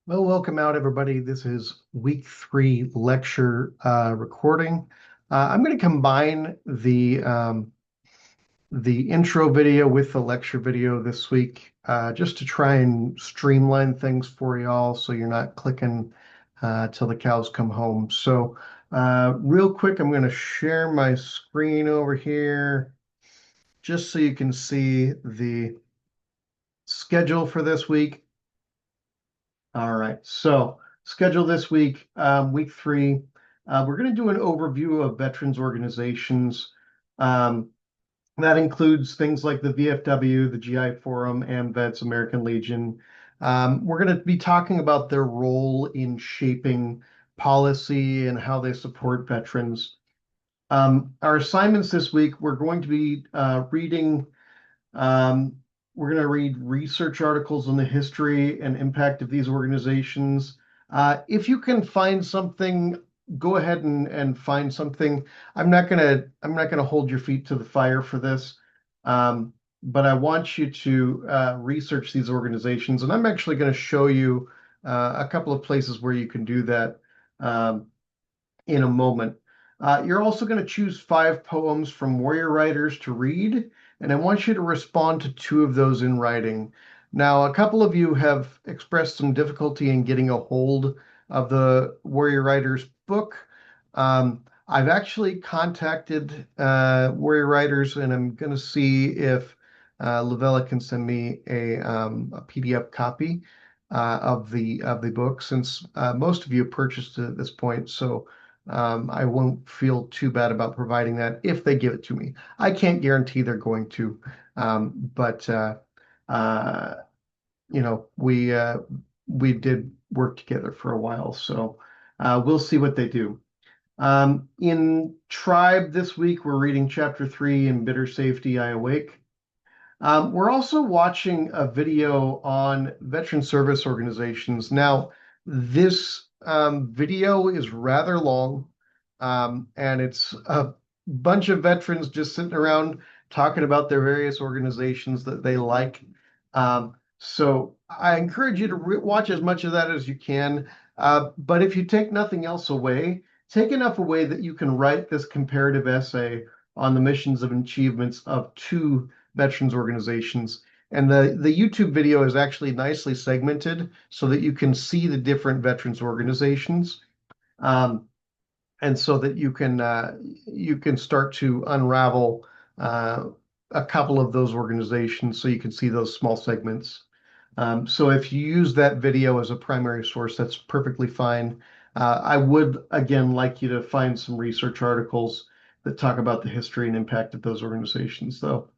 Well, welcome out, everybody. This is week three lecture recording. I'm going to combine the intro video with the lecture video this week, just to try and streamline things for y'all, so you're not clicking till the cows come home. So, real quick, I'm going to share my screen over here, just so you can see the schedule for this week. All right, so schedule this week, week three. We're going to do an overview of veterans organizations. Um, that includes things like the VFW, the GI Forum, AMVETS, American Legion. We're going to be talking about their role in shaping policy and how they support veterans. Our assignments this week, we're going to be reading um, we're going to read research articles on the history and impact of these organizations. If you can find something, go ahead and find something. I'm not gonna hold your feet to the fire for this, but I want you to research these organizations, and I'm actually going to show you a couple of places where you can do that um, in a moment. You're also going to choose 5 poems from warrior writers to read, and I want you to respond to 2 of those in writing. Now, a couple of you have expressed some difficulty in getting a hold of the warrior writers book. I've actually contacted warrior writers, and I'm going to see if Lavella can send me a PDF copy of the book, since most of you purchased it at this point. So I won't feel too bad about providing that if they give it to me. I can't guarantee they're going to, but uh, we did work together for a while, so we'll see what they do. In Tribe this week, we're reading chapter 3 in Bitter Safety, I Awake. We're also watching a video on veteran service organizations. Now, this video is rather long, and it's a bunch of veterans just sitting around talking about their various organizations that they like. So I encourage you to watch as much of that as you can. But if you take nothing else away, take enough away that you can write this comparative essay on the missions and achievements of 2 veterans organizations. And the YouTube video is actually nicely segmented so that you can see the different veterans organizations. Um, and so that you can start to unravel uh, a couple of those organizations so you can see those small segments. So if you use that video as a primary source, that's perfectly fine. I would, again, like you to find some research articles that talk about the history and impact of those organizations, though.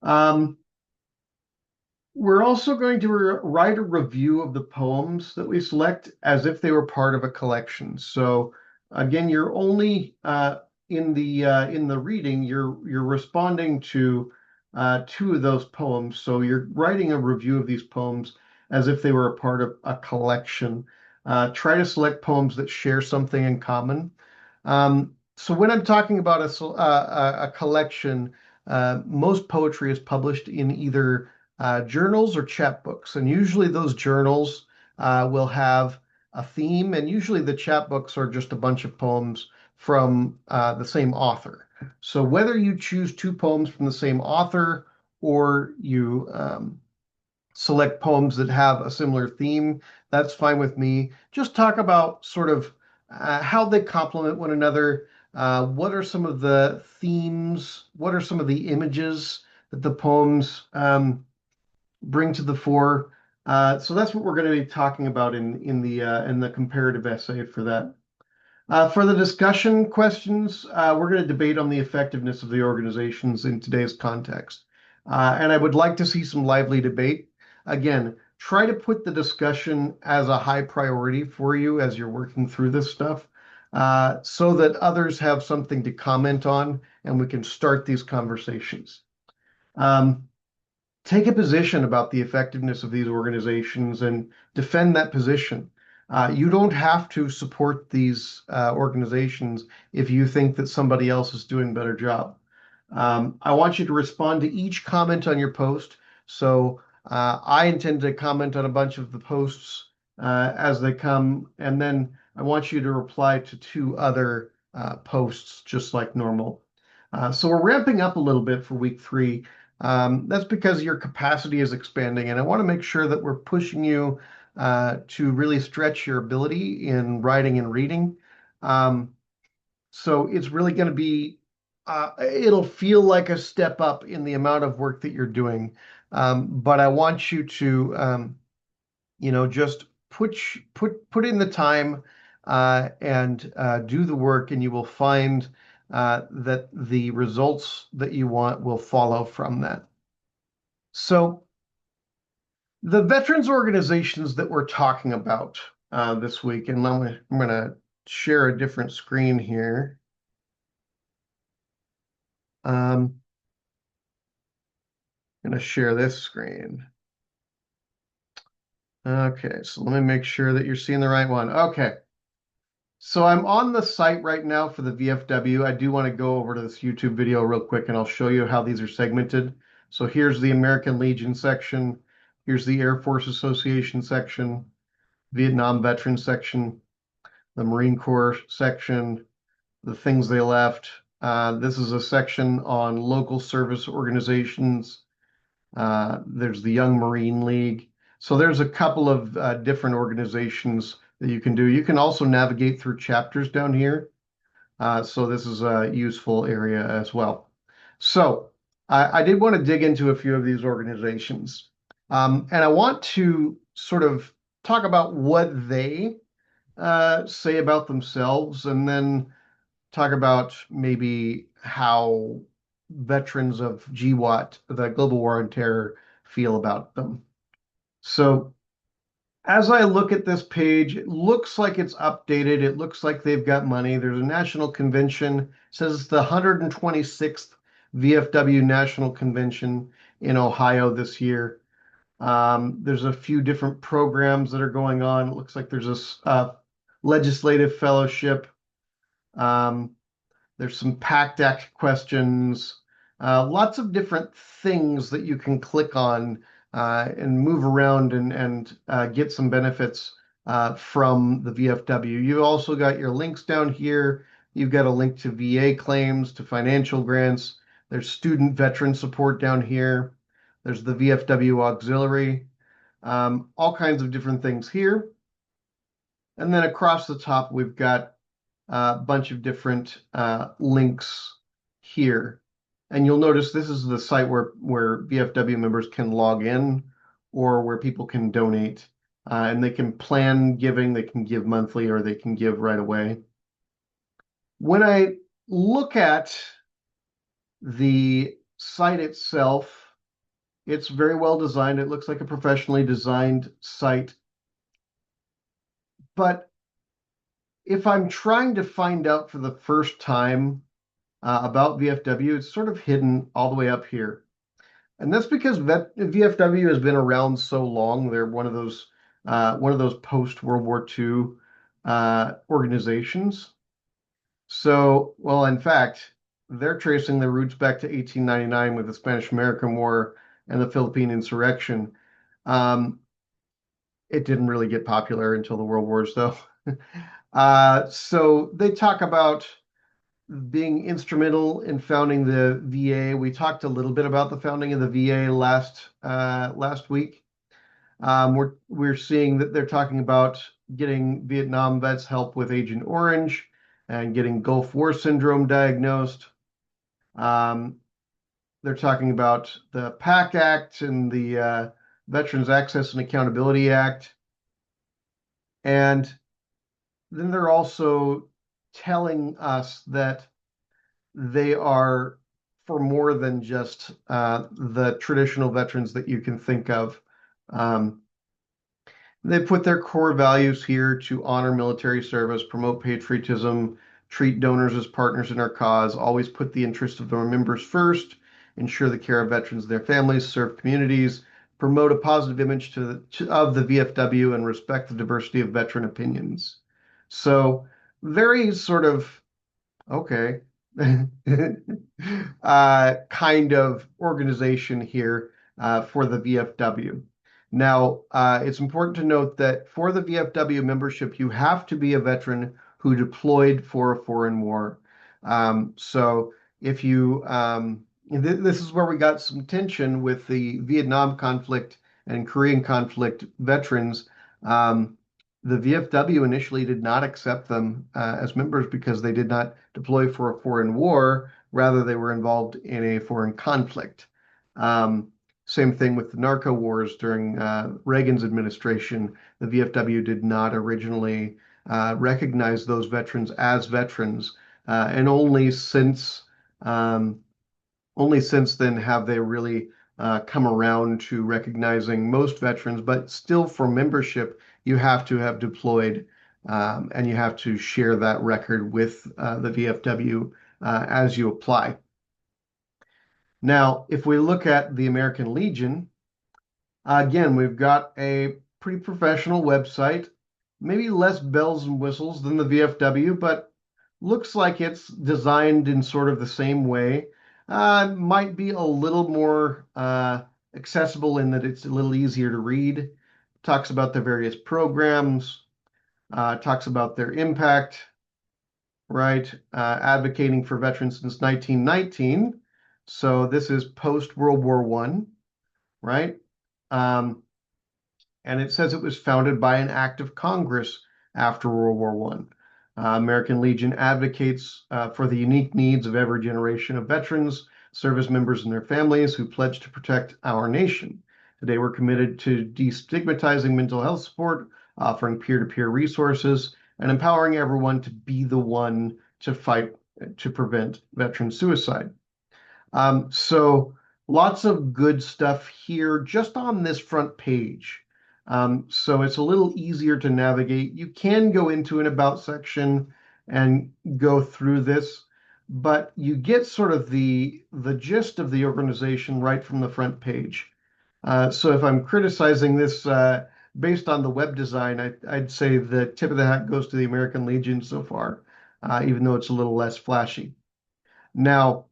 Um, we're also going to write a review of the poems that we select as if they were part of a collection. So again, you're only in the reading, you're responding to 2 of those poems. So you're writing a review of these poems as if they were a part of a collection. Try to select poems that share something in common. So when I'm talking about a collection, most poetry is published in either journals or chapbooks. And usually those journals will have a theme, and usually the chapbooks are just a bunch of poems from the same author. So whether you choose 2 poems from the same author or you select poems that have a similar theme, that's fine with me. Just talk about sort of how they complement one another. What are some of the themes? What are some of the images that the poems bring to the fore? So that's what we're going to be talking about in the comparative essay for that. For the discussion questions, we're going to debate on the effectiveness of the organizations in today's context. And I would like to see some lively debate. Again, try to put the discussion as a high priority for you as you're working through this stuff, so that others have something to comment on and we can start these conversations. Um, Take a position about the effectiveness of these organizations and defend that position. You don't have to support these organizations if you think that somebody else is doing a better job. I want you to respond to each comment on your post. So I intend to comment on a bunch of the posts as they come. And then I want you to reply to 2 other posts just like normal. So we're ramping up a little bit for week 3. That's because your capacity is expanding, and I want to make sure that we're pushing you to really stretch your ability in writing and reading. So it's really going to be, it'll feel like a step up in the amount of work that you're doing. But I want you to, just put in the time and do the work, and you will find that the results that you want will follow from that. So the veterans organizations that we're talking about this week, and I'm going to share a different screen here. I'm going to share this screen. Okay, so let me make sure that you're seeing the right one. Okay, so I'm on the site right now for the VFW. I do want to go over to this YouTube video real quick, and I'll show you how these are segmented. So here's the American Legion section. Here's the Air Force Association section, Vietnam Veterans section, the Marine Corps section, the things they left. This is a section on local service organizations. There's the Young Marine League. So there's a couple of different organizations that you can do. You can also navigate through chapters down here. So this is a useful area as well. So I did want to dig into a few of these organizations. And I want to sort of talk about what they say about themselves, and then talk about maybe how veterans of GWOT, the Global War on Terror, feel about them. So as I look at this page, it looks like it's updated. It looks like they've got money. There's a national convention. It says it's the 126th VFW National Convention in Ohio this year. There's a few different programs that are going on. It looks like there's a legislative fellowship. There's some PACT Act questions, lots of different things that you can click on and move around and get some benefits from the VFW. You also got your links down here. You've got a link to VA claims, to financial grants. There's student veteran support down here. There's the VFW auxiliary, all kinds of different things here. And then across the top, we've got a bunch of different links here. And you'll notice this is the site where VFW members can log in, or where people can donate. And they can plan giving, they can give monthly, or they can give right away. When I look at the site itself, it's very well designed. It looks like a professionally designed site. But if I'm trying to find out for the first time about VFW, it's sort of hidden all the way up here. And that's because VFW has been around so long. They're one of those post-World War II organizations. So, well, in fact, they're tracing their roots back to 1899 with the Spanish-American War and the Philippine insurrection. It didn't really get popular until the World Wars, though. So they talk about being instrumental in founding the VA. We talked a little bit about the founding of the VA last week. We're seeing that they're talking about getting Vietnam vets help with Agent Orange and getting Gulf War syndrome diagnosed. They're talking about the PAC Act and the Veterans Access and Accountability Act. And then they're also telling us that they are for more than just the traditional veterans that you can think of. They put their core values here to honor military service, promote patriotism, treat donors as partners in our cause, always put the interest of their members first, ensure the care of veterans and their families, serve communities, promote a positive image of the VFW, and respect the diversity of veteran opinions. So very sort of, okay, kind of organization here for the VFW. Now, it's important to note that for the VFW membership, you have to be a veteran who deployed for a foreign war. So if you, this is where we got some tension with the Vietnam conflict and Korean conflict veterans. Um, the VFW initially did not accept them as members because they did not deploy for a foreign war. Rather, they were involved in a foreign conflict. Um, Same thing with the narco wars during Reagan's administration. The VFW did not originally recognize those veterans as veterans, and um, only since then have they really come around to recognizing most veterans. But still, for membership, you have to have deployed, and you have to share that record with the VFW as you apply. Now, if we look at the American Legion, again, we've got a pretty professional website, maybe less bells and whistles than the VFW, but looks like it's designed in sort of the same way. Might be a little more accessible in that it's a little easier to read. Talks about the various programs, talks about their impact, right? Advocating for veterans since 1919. So this is post World War I, right? Um, and it says it was founded by an act of Congress after World War I. American Legion advocates for the unique needs of every generation of veterans, service members, and their families who pledge to protect our nation. Today, we're committed to destigmatizing mental health support, offering peer-to-peer resources, and empowering everyone to be the one to fight to prevent veteran suicide. So lots of good stuff here just on this front page. So it's a little easier to navigate. You can go into an about section and go through this, but you get sort of the gist of the organization right from the front page. So if I'm criticizing this based on the web design, I'd say the tip of the hat goes to the American Legion so far, even though it's a little less flashy. Now,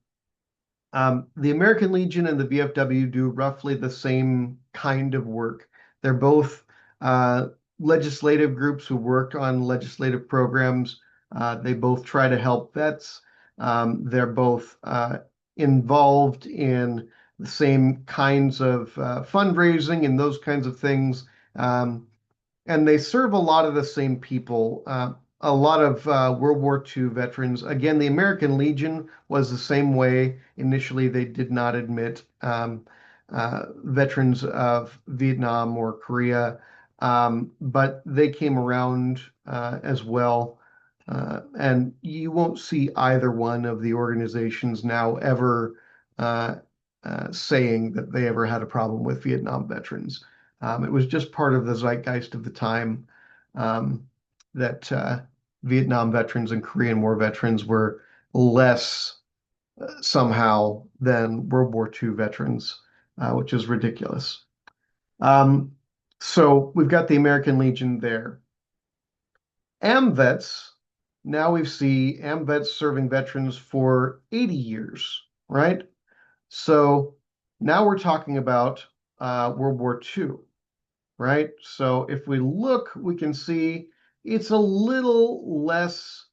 the American Legion and the VFW do roughly the same kind of work. They're both uh, legislative groups who work on legislative programs. They both try to help vets. They're both involved in the same kinds of fundraising and those kinds of things. And they serve a lot of the same people. A lot of World War II veterans. Again, the American Legion was the same way. Initially, they did not admit veterans of Vietnam or Korea, but they came around as well. And you won't see either one of the organizations now ever uh, saying that they ever had a problem with Vietnam veterans. It was just part of the zeitgeist of the time um, that Vietnam veterans and Korean War veterans were less somehow than World War II veterans, which is ridiculous. Um, so we've got the American Legion there. AMVETS, now we see AMVETS serving veterans for 80 years, right? So now we're talking about World War II, right? So if we look, we can see it's a little less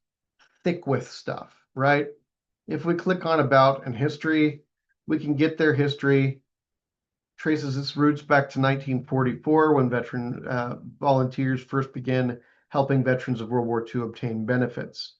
thick with stuff, right? If we click on About and History, we can get their history, traces its roots back to 1944 when veteran volunteers first began helping veterans of World War II obtain benefits,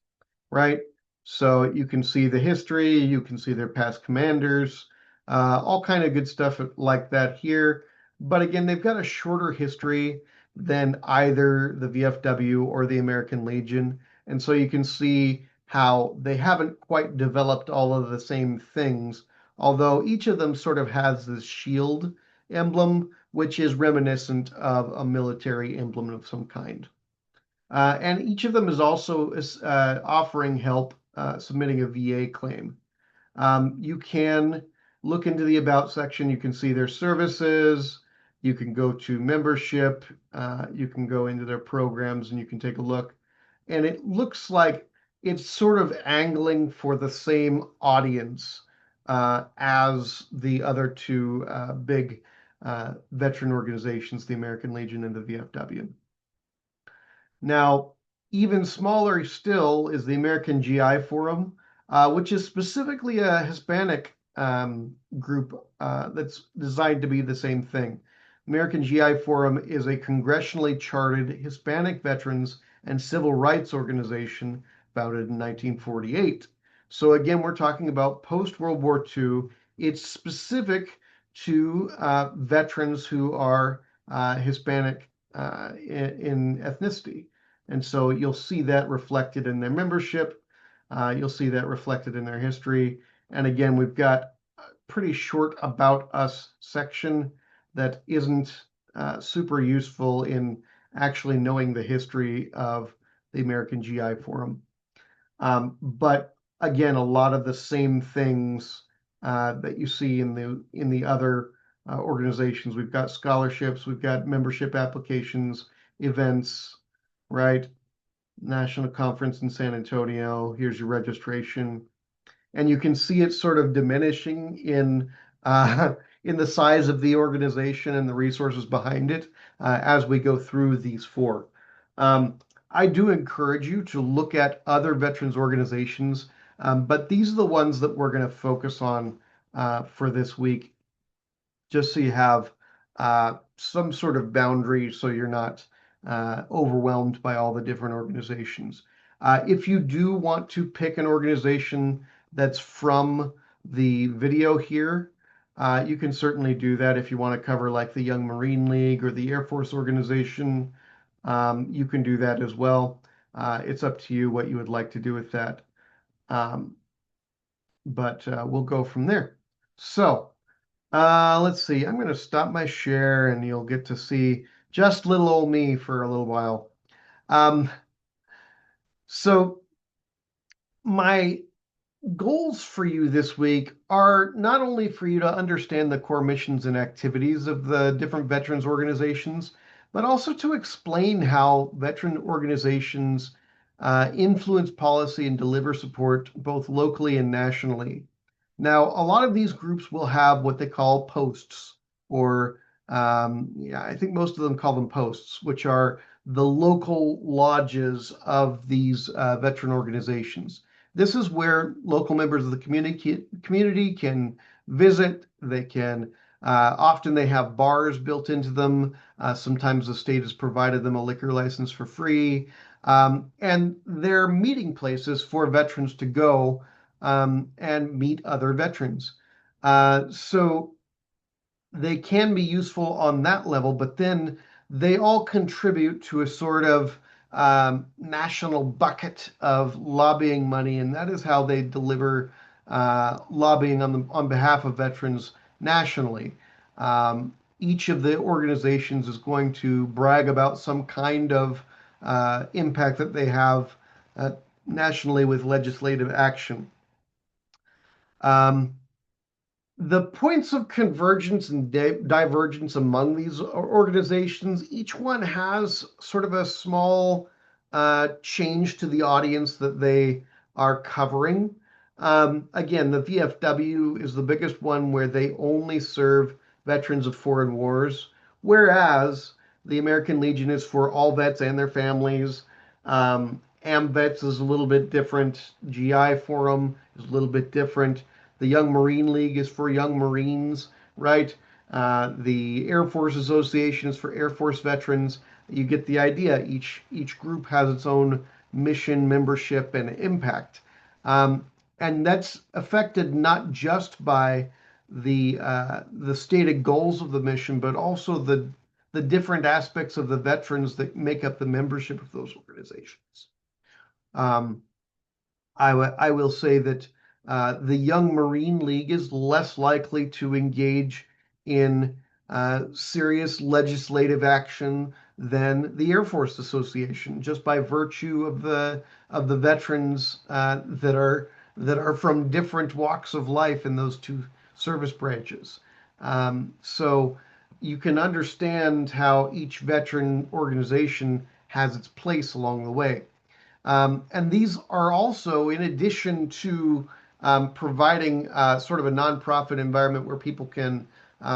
right? So you can see the history, you can see their past commanders, all kind of good stuff like that here. But again, they've got a shorter history than either the VFW or the American Legion. And so you can see how they haven't quite developed all of the same things, although each of them sort of has this shield emblem, which is reminiscent of a military emblem of some kind. And each of them is also offering help submitting a VA claim. You can look into the About section. You can see their services. You can go to membership. You can go into their programs and you can take a look. And it looks like it's sort of angling for the same audience as the other two big veteran organizations, the American Legion and the VFW. Now, even smaller still is the American GI Forum, which is specifically a Hispanic group that's designed to be the same thing. American GI Forum is a congressionally chartered Hispanic veterans and civil rights organization founded in 1948. So again, we're talking about post-World War II. It's specific to veterans who are Hispanic in ethnicity. And so you'll see that reflected in their membership. You'll see that reflected in their history. And again, we've got a pretty short about us section that isn't super useful in actually knowing the history of the American GI Forum. But again, a lot of the same things that you see in the other organizations. We've got scholarships, we've got membership applications, events, right? National Conference in San Antonio. Here's your registration. And you can see it sort of diminishing in the size of the organization and the resources behind it as we go through these four. I do encourage you to look at other veterans organizations, but these are the ones that we're going to focus on for this week, just so you have some sort of boundary so you're not overwhelmed by all the different organizations. If you do want to pick an organization that's from the video here, you can certainly do that. If you want to cover like the Young Marine League or the Air Force Organization, you can do that as well. It's up to you what you would like to do with that. But we'll go from there. So let's see. I'm going to stop my share and you'll get to see just little old me for a little while. So my goals for you this week are not only for you to understand the core missions and activities of the different veterans organizations, but also to explain how veteran organizations influence policy and deliver support both locally and nationally. Now, a lot of these groups will have what they call posts, or yeah, I think most of them call them posts, which are the local lodges of these veteran organizations. This is where local members of the community can visit. They can often they have bars built into them. Sometimes the state has provided them a liquor license for free, and they're meeting places for veterans to go and meet other veterans. So they can be useful on that level, but then they all contribute to a sort of national bucket of lobbying money, and that is how they deliver lobbying on behalf of veterans nationally. Each of the organizations is going to brag about some kind of impact that they have nationally with legislative action. The points of convergence and divergence among these organizations, each one has sort of a small change to the audience that they are covering. Again, the VFW is the biggest one where they only serve veterans of foreign wars, whereas the American Legion is for all vets and their families. AMVETS is a little bit different. GI Forum is a little bit different. The Young Marine League is for young Marines, right? The Air Force Association is for Air Force veterans. You get the idea. Each group has its own mission, membership, and impact. And that's affected not just by the stated goals of the mission, but also the different aspects of the veterans that make up the membership of those organizations. I will say that the Young Marine League is less likely to engage in serious legislative action than the Air Force Association, just by virtue of the veterans that are from different walks of life in those two service branches. So you can understand how each veteran organization has its place along the way. And these are also, in addition to providing sort of a nonprofit environment where people can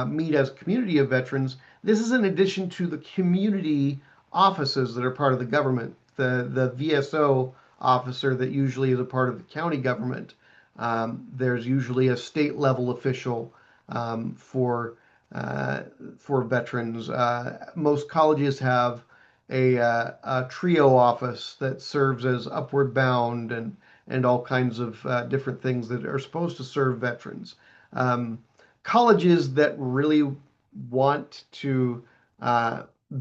meet as community of veterans. This is in addition to the community offices that are part of the government. The VSO officer that usually is a part of the county government. There's usually a state level official for veterans. Most colleges have a trio office that serves as upward bound and all kinds of different things that are supposed to serve veterans. Um, Colleges that really want to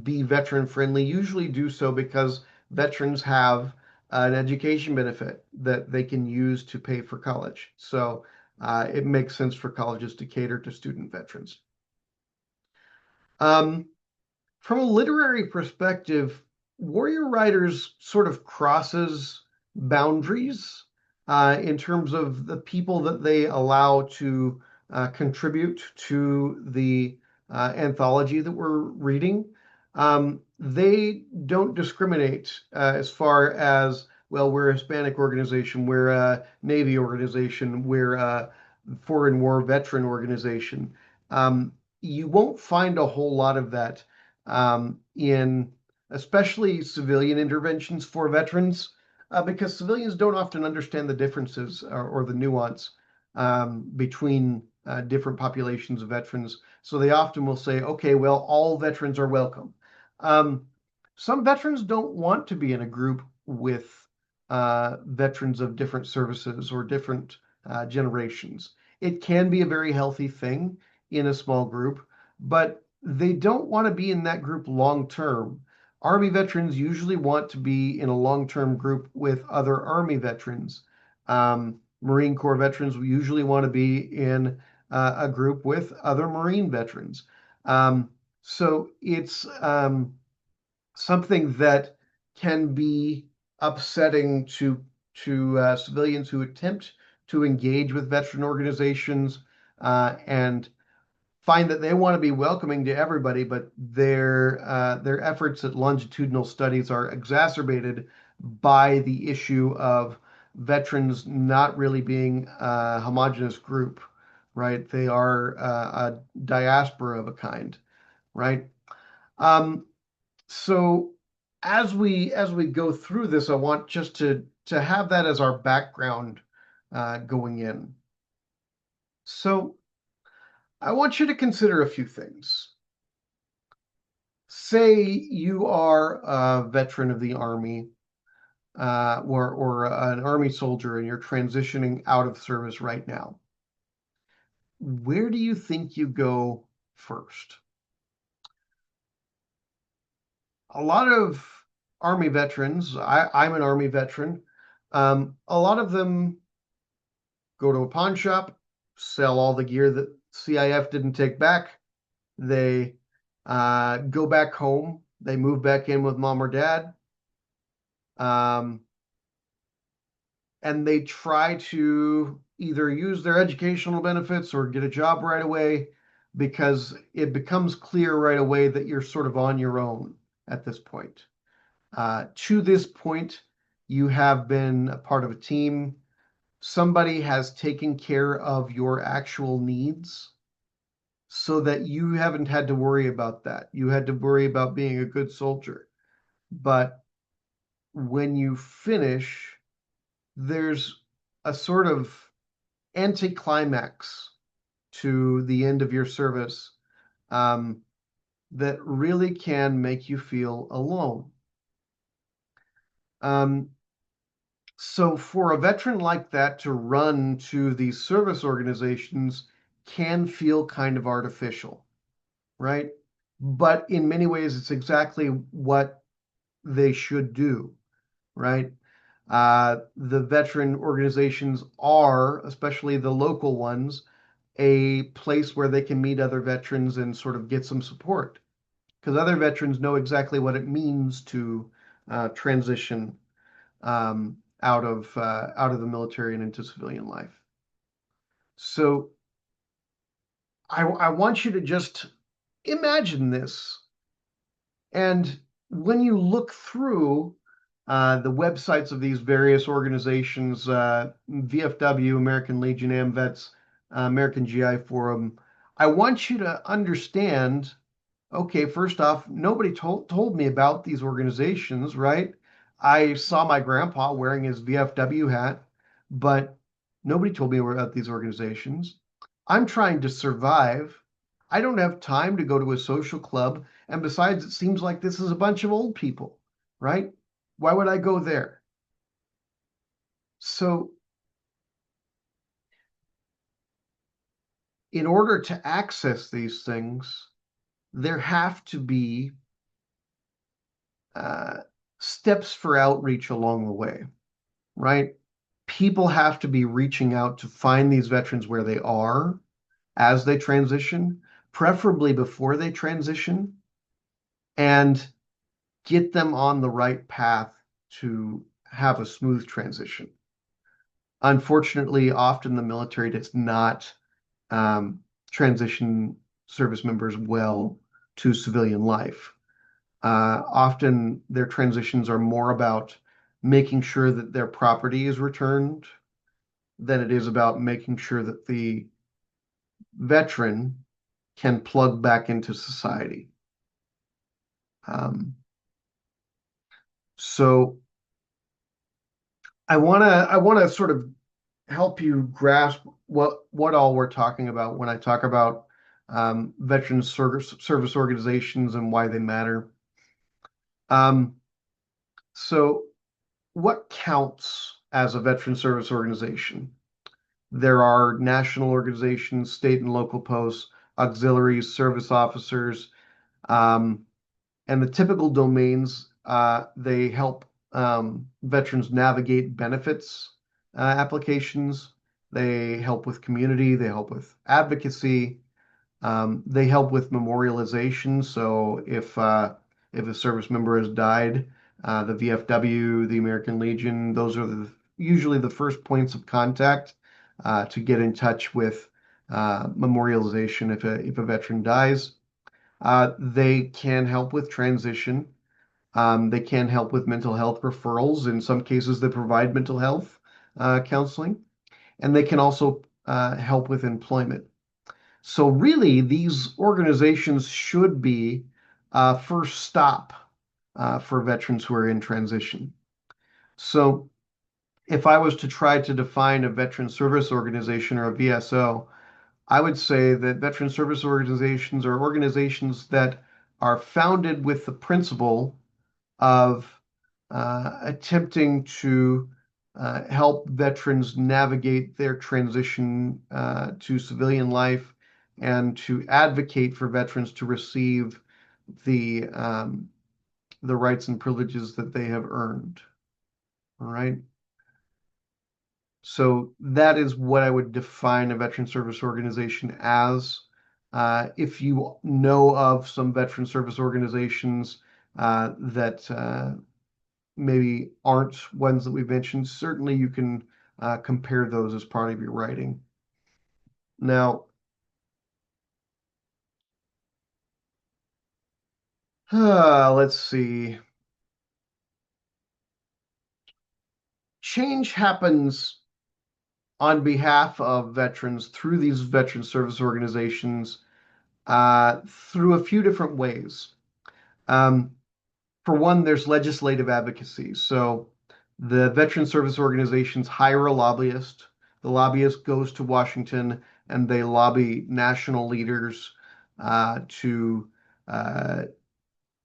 be veteran friendly usually do so because veterans have an education benefit that they can use to pay for college. So it makes sense for colleges to cater to student veterans. Um, from a literary perspective, Warrior Writers sort of crosses boundaries in terms of the people that they allow to contribute to the anthology that we're reading. They don't discriminate as far as, well, we're a Hispanic organization, we're a Navy organization, we're a foreign war veteran organization. You won't find a whole lot of that in especially civilian interventions for veterans, because civilians don't often understand the differences or the nuance between different populations of veterans. So they often will say, okay, well, all veterans are welcome. Um, some veterans don't want to be in a group with veterans of different services or different generations. It can be a very healthy thing in a small group, but they don't want to be in that group long term. Army veterans usually want to be in a long-term group with other Army veterans. Marine Corps veterans usually want to be in a group with other Marine veterans. So it's something that can be upsetting to civilians who attempt to engage with veteran organizations and find that they want to be welcoming to everybody, but their efforts at longitudinal studies are exacerbated by the issue of veterans not really being a homogenous group, right? They are a diaspora of a kind, right? Um, so as we go through this, I want just to have that as our background going in. So I want you to consider a few things. Say you are a veteran of the Army or an Army soldier and you're transitioning out of service right now. Where do you think you go first? A lot of Army veterans, I'm an Army veteran, a lot of them go to a pawn shop, sell all the gear that CIF didn't take back. They go back home. They move back in with mom or dad. Um, and they try to either use their educational benefits or get a job right away because it becomes clear right away that you're sort of on your own at this point. To this point, you have been a part of a team. Somebody has taken care of your actual needs so that you haven't had to worry about that. You had to worry about being a good soldier. But when you finish, there's a sort of anticlimax to the end of your service um, that really can make you feel alone. Um, so for a veteran like that to run to these service organizations can feel kind of artificial, right? But in many ways, it's exactly what they should do, right? The veteran organizations are, especially the local ones, a place where they can meet other veterans and sort of get some support because other veterans know exactly what it means to transition out of the military and into civilian life. So I want you to just imagine this, and when you look through the websites of these various organizations, VFW, American Legion, AMVETS, American GI Forum, I want you to understand, okay, first off, nobody told me about these organizations, right? I saw my grandpa wearing his VFW hat, but nobody told me about these organizations. I'm trying to survive. I don't have time to go to a social club. And besides, it seems like this is a bunch of old people, right? Why would I go there? So, in order to access these things, there have to be uh, steps for outreach along the way, right? People have to be reaching out to find these veterans where they are as they transition, preferably before they transition, and get them on the right path to have a smooth transition. Unfortunately, often the military does not transition service members well to civilian life. Often their transitions are more about making sure that their property is returned than it is about making sure that the veteran can plug back into society. Um, so I want to sort of help you grasp what all we're talking about when I talk about veteran service organizations and why they matter. Um, so what counts as a veteran service organization? There are national organizations, state and local posts, auxiliaries, service officers, um, and the typical domains. They help veterans navigate benefits applications. They help with community. They help with advocacy. They help with memorialization. So if a service member has died, the VFW, the American Legion, those are usually the first points of contact to get in touch with memorialization if a veteran dies. They can help with transition. They can help with mental health referrals. In some cases, they provide mental health counseling, and they can also help with employment. So really, these organizations should be first stop for veterans who are in transition. So if I was to try to define a veteran service organization or a VSO, I would say that veteran service organizations are organizations that are founded with the principle of attempting to help veterans navigate their transition to civilian life and to advocate for veterans to receive the rights and privileges that they have earned. All right. So that is what I would define a veteran service organization as. If you know of some veteran service organizations that maybe aren't ones that we've mentioned, certainly you can compare those as part of your writing. Now, let's see. Change happens on behalf of veterans through these veteran service organizations through a few different ways. Um, for one, there's legislative advocacy. So the veteran service organizations hire a lobbyist. The lobbyist goes to Washington and they lobby national leaders to uh,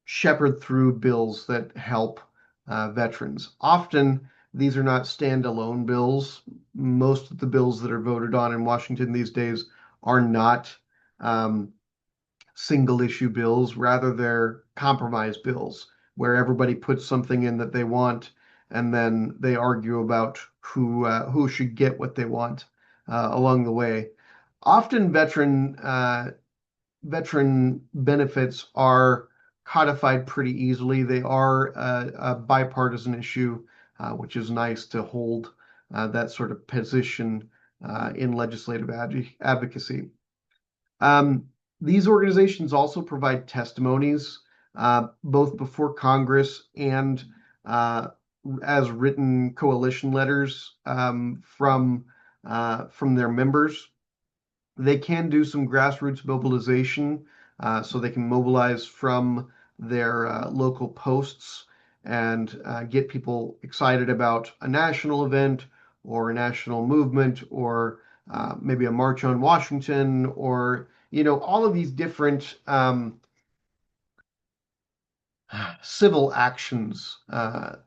shepherd through bills that help veterans. Often, these are not standalone bills. Most of the bills that are voted on in Washington these days are not um, single issue bills. Rather, they're compromise bills where everybody puts something in that they want, and then they argue about who should get what they want along the way. Often, veteran benefits are codified pretty easily. They are a bipartisan issue, which is nice to hold that sort of position in legislative advocacy. Um, these organizations also provide testimonies, both before Congress and uh, as written coalition letters from their members. They can do some grassroots mobilization, so they can mobilize from their local posts and get people excited about a national event or a national movement or maybe a march on Washington or, all of these different civil actions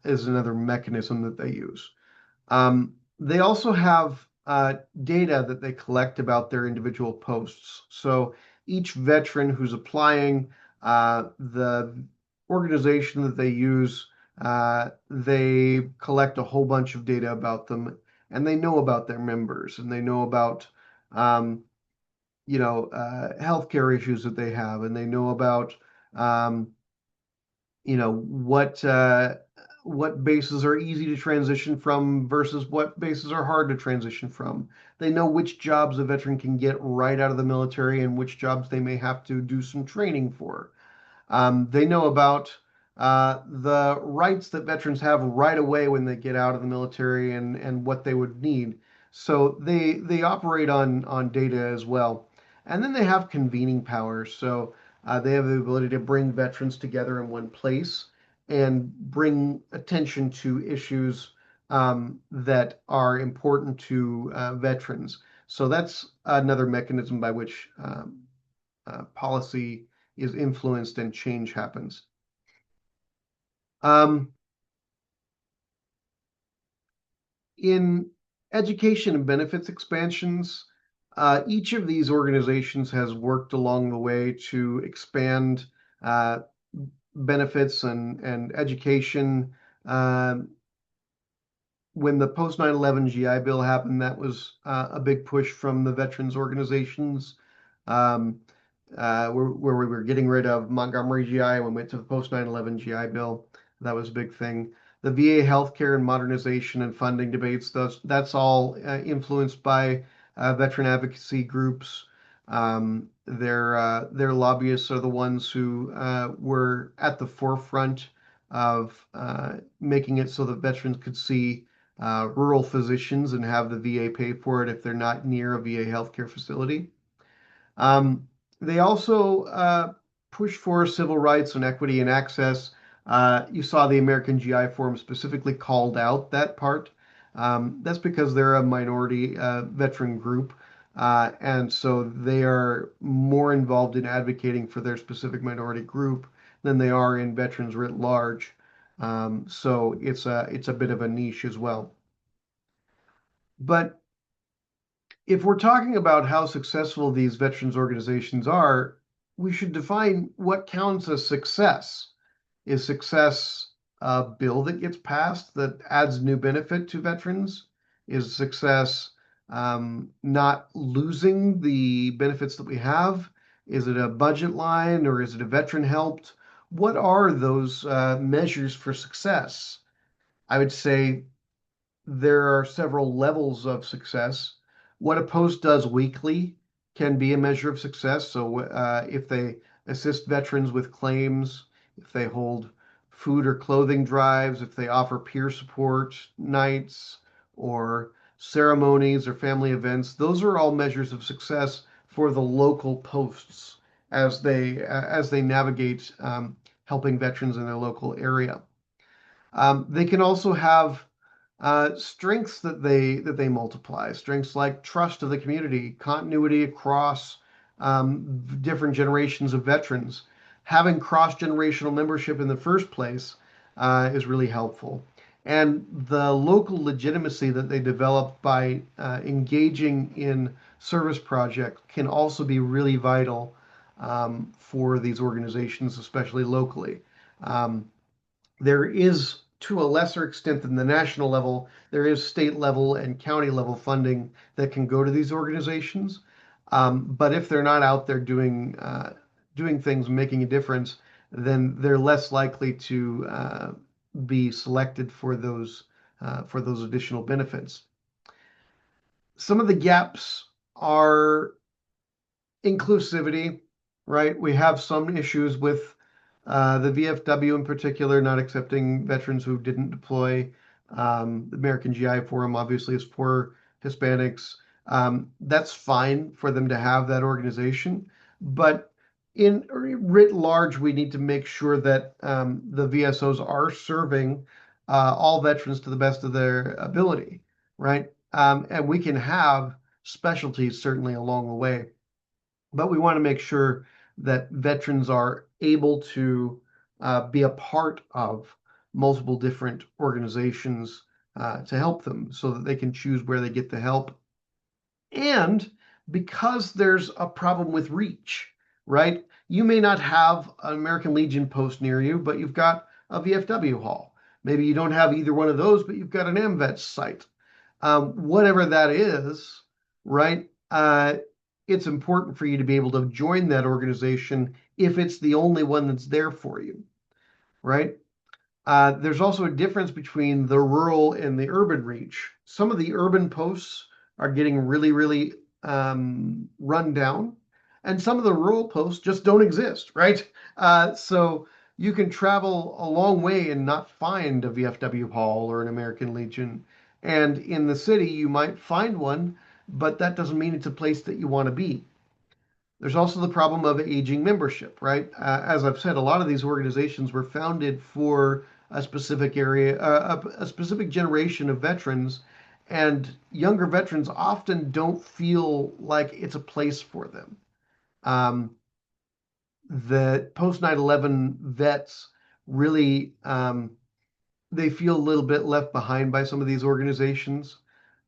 is another mechanism that they use. They also have data that they collect about their individual posts. So each veteran who's applying, the organization that they use, they collect a whole bunch of data about them, and they know about their members, and they know about, um, healthcare issues that they have, and they know about, um, you know, what bases are easy to transition from versus what bases are hard to transition from. They know which jobs a veteran can get right out of the military and which jobs they may have to do some training for. They know about the rights that veterans have right away when they get out of the military and what they would need. So they operate on data as well. And then they have convening powers. So they have the ability to bring veterans together in one place and bring attention to issues that are important to veterans. So that's another mechanism by which policy is influenced and change happens. Um, in education and benefits expansions, each of these organizations has worked along the way to expand uh, benefits and education. Um when the post 9/11 GI Bill happened, that was a big push from the veterans organizations. Um, where we were getting rid of Montgomery GI and we went to the post 9/11 GI Bill. That was a big thing. The VA healthcare and modernization and funding debates, that's all influenced by veteran advocacy groups. Their lobbyists are the ones who were at the forefront of making it so that veterans could see rural physicians and have the VA pay for it if they're not near a VA healthcare facility. Um, they also push for civil rights and equity and access. You saw the American GI Forum specifically called out that part. That's because they're a minority veteran group, and so they are more involved in advocating for their specific minority group than they are in veterans writ large. So it's a bit of a niche as well. But if we're talking about how successful these veterans organizations are, we should define what counts as success. Is success a bill that gets passed that adds new benefit to veterans? Is success not losing the benefits that we have? Is it a budget line or is it a veteran helped? What are those measures for success? I would say there are several levels of success. What a post does weekly can be a measure of success. So if they assist veterans with claims, if they hold food or clothing drives, if they offer peer support nights or ceremonies or family events, those are all measures of success for the local posts as they navigate helping veterans in their local area. They can also have strengths that they multiply. Strengths like trust of the community, continuity across different generations of veterans. Having cross-generational membership in the first place is really helpful. And the local legitimacy that they develop by engaging in service projects can also be really vital for these organizations, especially locally. Um, there is, to a lesser extent than the national level, there is state level and county level funding that can go to these organizations. But if they're not out there doing things, making a difference, then they're less likely to be selected for those additional benefits. Some of the gaps are inclusivity, right? We have some issues with the VFW in particular not accepting veterans who didn't deploy. The American GI Forum obviously is for Hispanics. That's fine for them to have that organization, but in writ large, we need to make sure that the VSOs are serving all veterans to the best of their ability, right? And we can have specialties certainly along the way, but we want to make sure that veterans are able to be a part of multiple different organizations to help them so that they can choose where they get the help. And because there's a problem with reach, right? You may not have an American Legion post near you, but you've got a VFW hall. Maybe you don't have either one of those, but you've got an AMVETS site. Whatever that is, right? It's important for you to be able to join that organization if it's the only one that's there for you, right? There's also a difference between the rural and the urban reach. Some of the urban posts are getting really, really run down, and some of the rural posts just don't exist, right? So you can travel a long way and not find a VFW hall or an American Legion. And in the city, you might find one, but that doesn't mean it's a place that you want to be. There's also the problem of aging membership, right? As I've said, a lot of these organizations were founded for a specific area, a specific generation of veterans, and younger veterans often don't feel like it's a place for them. The post 9/11 vets really they feel a little bit left behind by some of these organizations.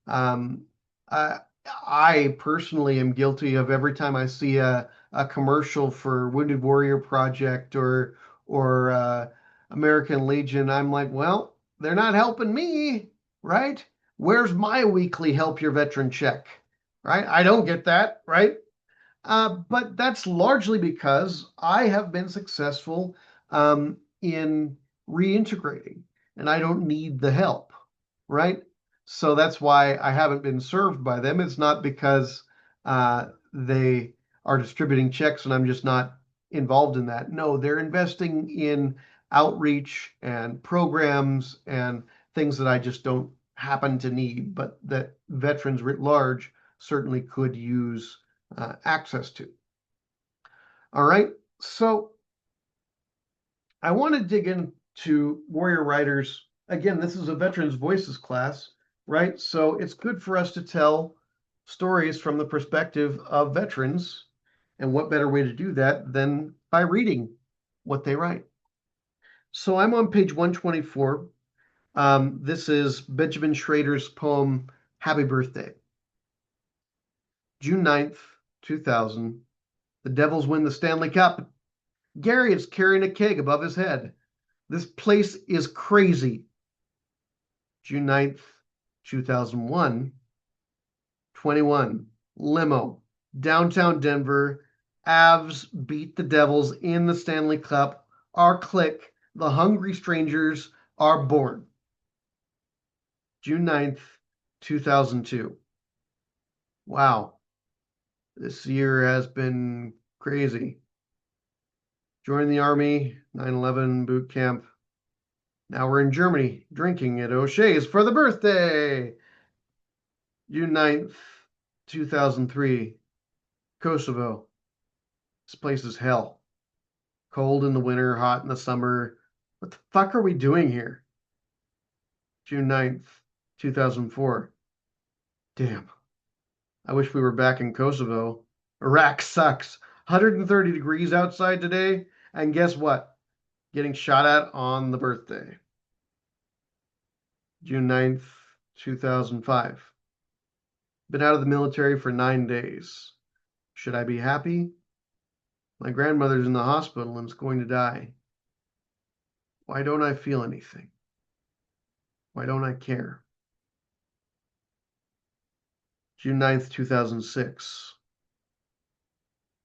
Um, I, I personally am guilty of every time I see a commercial for Wounded Warrior Project or American Legion, I'm like, well, they're not helping me, right? Where's my weekly help your veteran check? Right? I don't get that, right? But that's largely because I have been successful in reintegrating and I don't need the help, right? So that's why I haven't been served by them. It's not because they are distributing checks and I'm just not involved in that. No, they're investing in outreach and programs and things that I just don't happen to need, but that veterans writ large certainly could use access to. All right, so I want to dig into Warrior Writers. Again, this is a Veterans Voices class, right? So it's good for us to tell stories from the perspective of veterans. And what better way to do that than by reading what they write? So I'm on page 124. This is Benjamin Schrader's poem, Happy Birthday. June 9th, 2000. The Devils win the Stanley Cup. Gary is carrying a keg above his head. This place is crazy. June 9th, 2001. 21. Limo. Downtown Denver. Avs beat the Devils in the Stanley Cup. Our clique, the Hungry Strangers, are born. June 9th, 2002. Wow. This year has been crazy. Joined the Army, 9/11 boot camp. Now we're in Germany drinking at O'Shea's for the birthday. June 9th, 2003. Kosovo. This place is hell. Cold in the winter, hot in the summer. What the fuck are we doing here? June 9th, 2004. Damn. I wish we were back in Kosovo. Iraq sucks. 130 degrees outside today. And guess what? Getting shot at on the birthday. June 9th, 2005. Been out of the military for 9 days. Should I be happy? My grandmother's in the hospital and is going to die. Why don't I feel anything? Why don't I care? June 9th, 2006.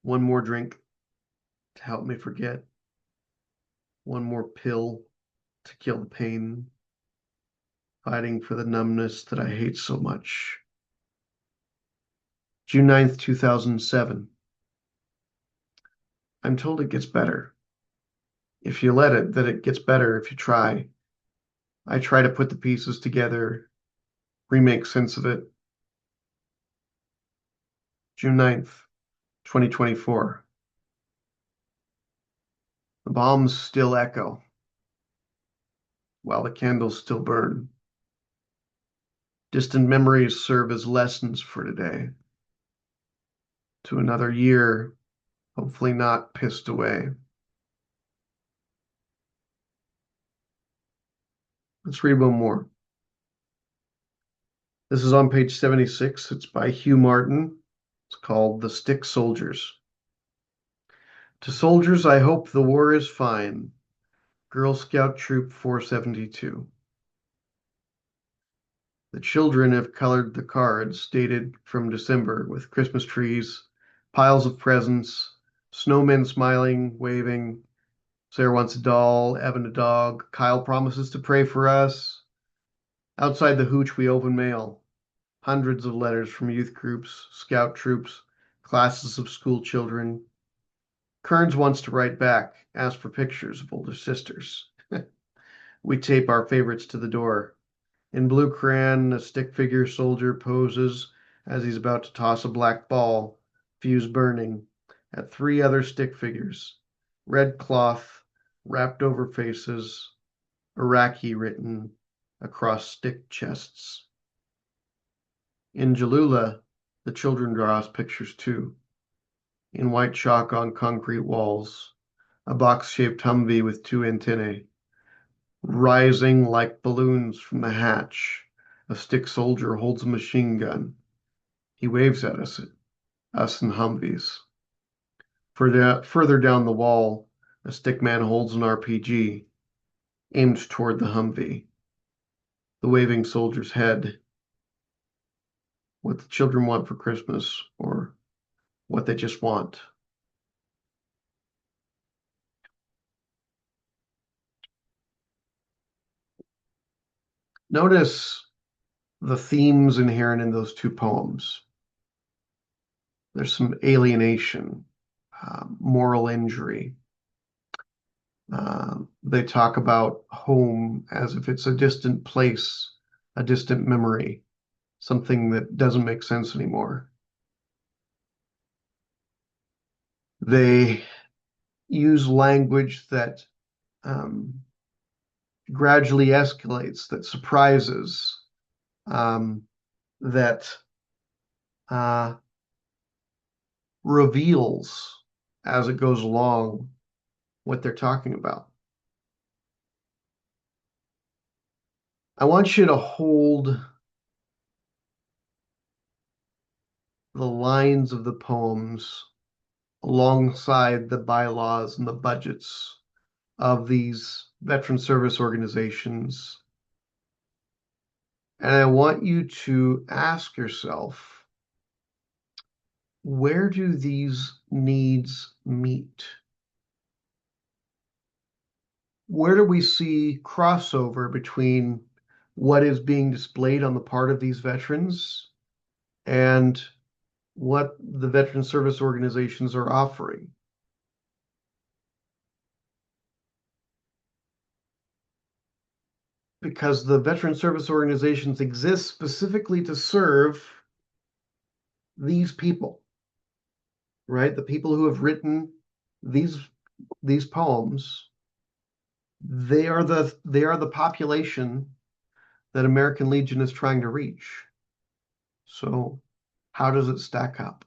One more drink to help me forget. One more pill to kill the pain. Fighting for the numbness that I hate so much. June 9th, 2007. I'm told it gets better. If you let it, that it gets better if you try. I try to put the pieces together, remake sense of it. June 9th, 2024. The bombs still echo while the candles still burn. Distant memories serve as lessons for today. To another year, hopefully not pissed away. Let's read one more. This is on page 76. It's by Hugh Martin. It's called The Stick Soldiers. To soldiers, I hope the war is fine. Girl Scout Troop 472. The children have colored the cards dated from December with Christmas trees, piles of presents, snowmen smiling, waving. Sarah wants a doll, Evan a dog. Kyle promises to pray for us. Outside the hooch, we open mail. Hundreds of letters from youth groups, scout troops, classes of school children. Kearns wants to write back, ask for pictures of older sisters. We tape our favorites to the door. In blue crayon, a stick figure soldier poses as he's about to toss a black ball, fuse burning, at three other stick figures. Red cloth wrapped over faces, Iraqi written across stick chests. In Jalula, the children draw us pictures too. In white chalk on concrete walls, a box-shaped Humvee with two antennae. Rising like balloons from the hatch, a stick soldier holds a machine gun. He waves at us and Humvees. Further down the wall, a stick man holds an RPG, aimed toward the Humvee. The waving soldier's head. What the children want for Christmas, or what they just want. Notice the themes inherent in those two poems. There's some alienation, moral injury. They talk about home as if it's a distant place, a distant memory, something that doesn't make sense anymore. They use language that gradually escalates, that surprises, that reveals as it goes along what they're talking about. I want you to hold the lines of the poems alongside the bylaws and the budgets of these veteran service organizations. And I want you to ask yourself, where do these needs meet? Where do we see crossover between what is being displayed on the part of these veterans and what the veteran service organizations are offering? Because the veteran service organizations exist specifically to serve these people, right? The people who have written these poems, they are the population that American Legion is trying to reach. So how does it stack up?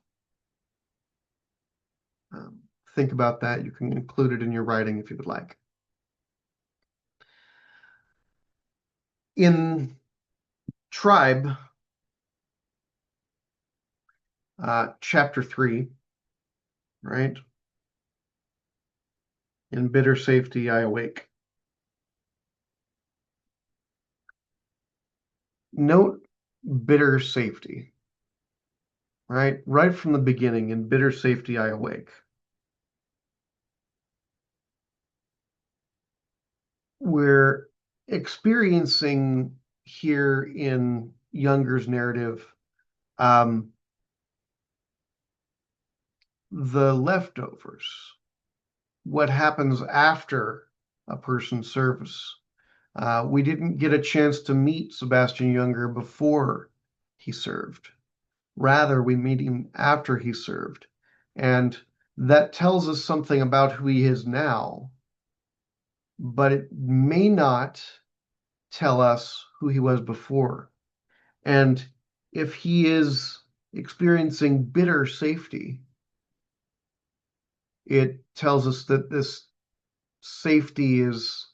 Think about that. You can include it in your writing if you would like. In Tribe, chapter 3, right? In bitter safety, I awake. Note bitter safety, right? Right from the beginning, in bitter safety, I awake. We're experiencing here in Younger's narrative the leftovers, what happens after a person's service. We didn't get a chance to meet Sebastian Junger before he served. Rather, we meet him after he served. And that tells us something about who he is now, but it may not tell us who he was before. And if he is experiencing bitter safety, it tells us that this safety is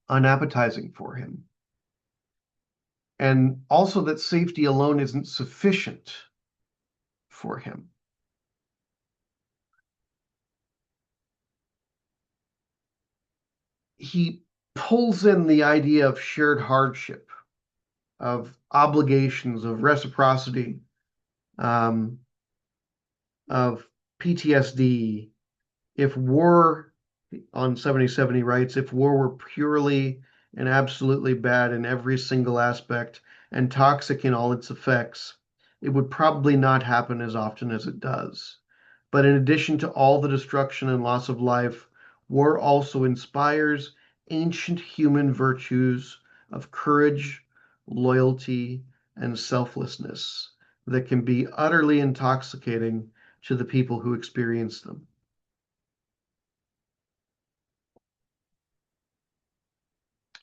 unappetizing for him. And also that safety alone isn't sufficient for him. He pulls in the idea of shared hardship, of obligations, of reciprocity, um, of PTSD. If war, on 77, he writes, if war were purely and absolutely bad in every single aspect and toxic in all its effects, it would probably not happen as often as it does. But in addition to all the destruction and loss of life, war also inspires ancient human virtues of courage, loyalty, and selflessness that can be utterly intoxicating to the people who experience them.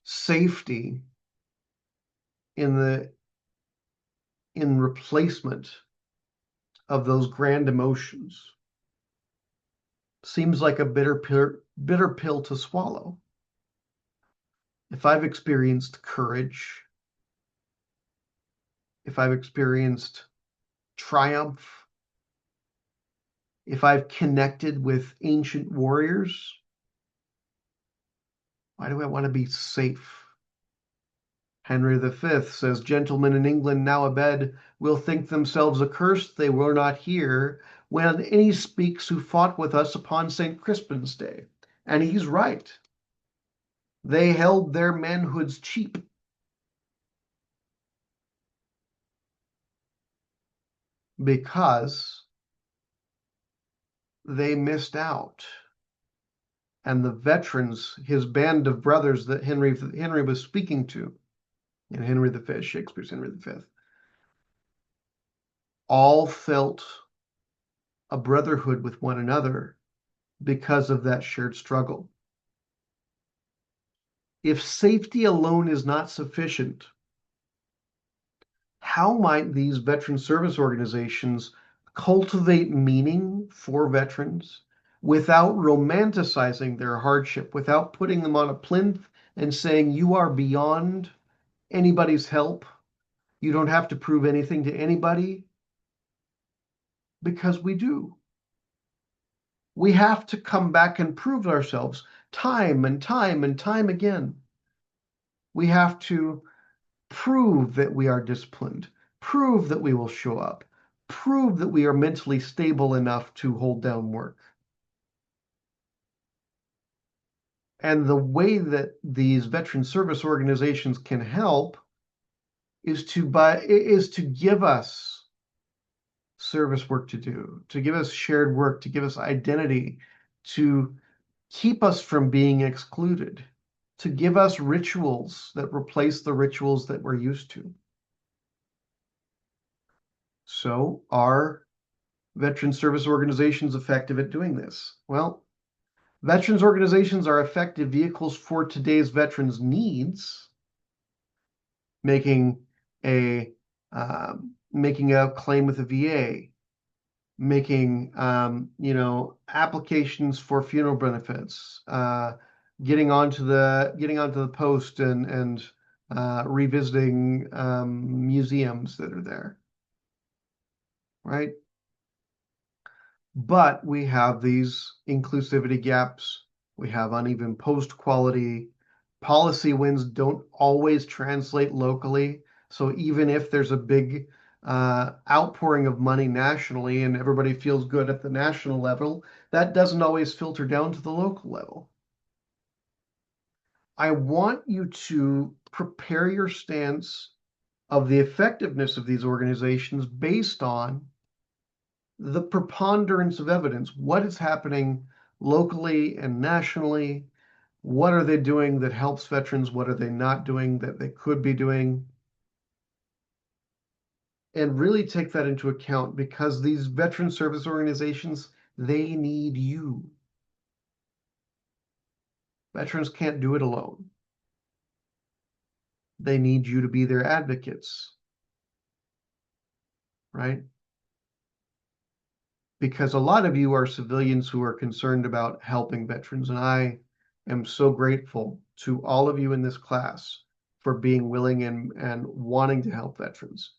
Safety in replacement of those grand emotions seems like a bitter pill to swallow. If I've experienced courage, if I've experienced triumph, if I've connected with ancient warriors, why do I want to be safe? Henry V says, gentlemen in England now abed will think themselves accursed they were not here when any speaks who fought with us upon St. Crispin's Day. And he's right. They held their manhoods cheap. Because they missed out. And the veterans, his band of brothers that Henry was speaking to, in Henry V, Shakespeare's Henry V, all felt a brotherhood with one another because of that shared struggle. If safety alone is not sufficient, how might these veteran service organizations cultivate meaning for veterans without romanticizing their hardship, without putting them on a plinth and saying, you are beyond anybody's help? You don't have to prove anything to anybody, because we do. We have to come back and prove ourselves time and time and time again. We have to prove that we are disciplined, prove that we will show up, prove that we are mentally stable enough to hold down work. And the way that these veteran service organizations can help is to give us service work to do, to give us shared work, to give us identity, to keep us from being excluded, to give us rituals that replace the rituals that we're used to. So are veteran service organizations effective at doing this? Well, veterans organizations are effective vehicles for today's veterans' needs, making a claim with the VA, making applications for funeral benefits, getting onto the post and revisiting museums that are there, right? But we have these inclusivity gaps. We have uneven post quality. Policy wins don't always translate locally. So even if there's a big outpouring of money nationally and everybody feels good at the national level, that doesn't always filter down to the local level. I want you to prepare your stance of the effectiveness of these organizations based on the preponderance of evidence. What is happening locally and nationally? What are they doing that helps veterans? What are they not doing that they could be doing? and really take that into account, because these veteran service organizations, they need you. Veterans can't do it alone. They need you to be their advocates, right? Because a lot of you are civilians who are concerned about helping veterans, and I am so grateful to all of you in this class for being willing and wanting to help veterans.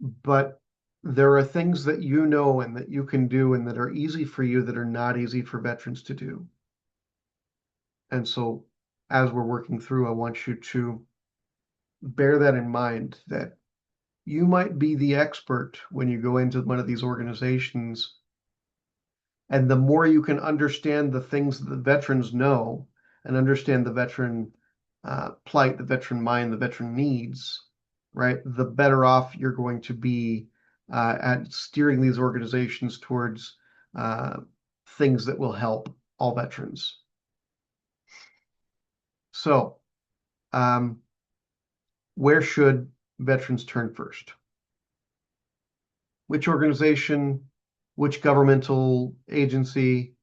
But there are things that you know and that you can do and that are easy for you that are not easy for veterans to do. And so as we're working through, I want you to bear that in mind, that you might be the expert when you go into one of these organizations. And the more you can understand the things that the veterans know and understand the veteran plight, the veteran mind, the veteran needs, right, the better off you're going to be at steering these organizations towards things that will help all veterans. So, where should veterans turn first? Which organization, which governmental agency?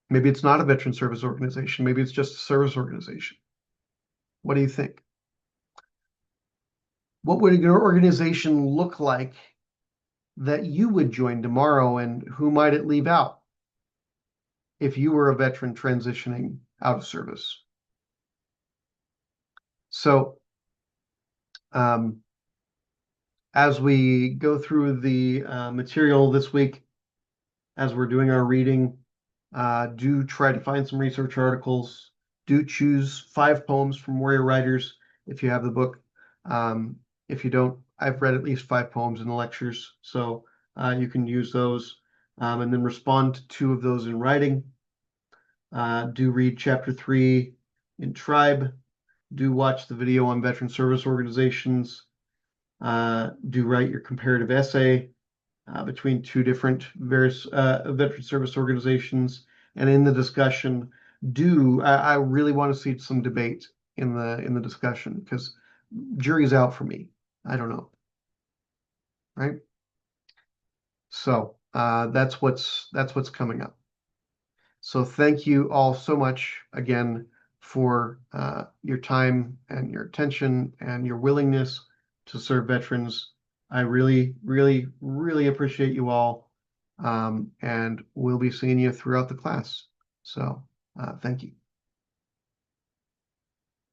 Maybe it's not a veteran service organization. Maybe it's just a service organization. What do you think? What would your organization look like that you would join tomorrow, and who might it leave out if you were a veteran transitioning out of service? So, as we go through the material this week, as we're doing our reading, do try to find some research articles. Do choose 5 poems from Warrior Writers if you have the book. If you don't, I've read at least 5 poems in the lectures, so you can use those, and then respond to 2 of those in writing. Do read chapter 3 in Tribe. Do watch the video on veteran service organizations. Do write your comparative essay between 2 different various veteran service organizations. And in the discussion, I really want to see some debate in the discussion, because jury's out for me. I don't know, right? So that's what's coming up. So thank you all so much again for your time and your attention and your willingness to serve veterans. I really, really, really appreciate you all. And we'll be seeing you throughout the class. So thank you.